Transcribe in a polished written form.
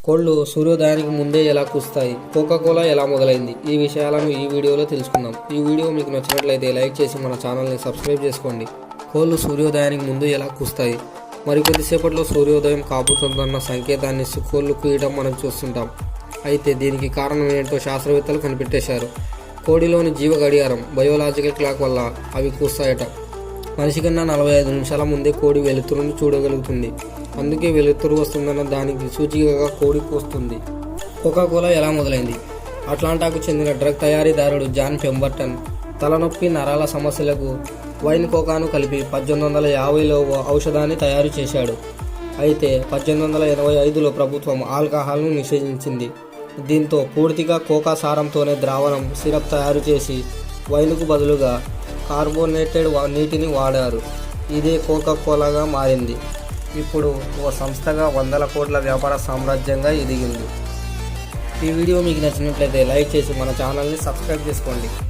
కోళ్లు సూర్యోదయానికి ముందే ఎలా కూస్తాయి, కోకా-కోలా ఎలా మొదలైంది, ఈ విషయాలను ఈ వీడియోలో తెలుసుకుందాం. ఈ వీడియో మీకు నచ్చినట్లయితే లైక్ చేసి మన ఛానల్ని సబ్స్క్రైబ్ చేసుకోండి. కోళ్లు సూర్యోదయానికి ముందు ఎలా కూస్తాయి? మరికొద్దిసేపట్లో సూర్యోదయం కాబోతుందన్న సంకేతాన్ని కోళ్లు కూయడం మనం చూస్తుంటాం. అయితే దీనికి కారణం ఏంటో శాస్త్రవేత్తలు కనిపెట్టేశారు. కోడిలోని జీవ గడియారం బయోలాజికల్ క్లాక్ వల్ల అవి కూస్తాయట. మనిషి కన్నా 45 నిమిషాల ముందే కోడి వెలుతురును చూడగలుగుతుంది. అందుకే వెలుతురు వస్తుందన్న దానికి సూచికగా కోడి కూస్తుంది. కోకా-కోలా ఎలా మొదలైంది? అట్లాంటాకు చెందిన డ్రగ్ తయారీదారుడు జాన్ పెంబర్టన్ తలనొప్పి, నరాల సమస్యలకు వైన్ కోకాను కలిపి 1850లో ఓ ఔషధాన్ని తయారు చేశాడు. అయితే 1885లో ప్రభుత్వం ఆల్కహాల్ను నిషేధించింది. దీంతో పూర్తిగా కోకా సారంతోనే ద్రావణం సిరప్ తయారు చేసి వైన్కు బదులుగా కార్బోనేటెడ్ నీటిని వాడారు. ఇదే కోకా-కోలాగా మారింది. ఇప్పుడు ఓ సంస్థగా వందల కోట్ల వ్యాపార సామ్రాజ్యంగా ఎదిగింది. ఈ వీడియో మీకు నచ్చినట్లయితే లైక్ చేసి మన ఛానల్ని సబ్స్క్రైబ్ చేసుకోండి.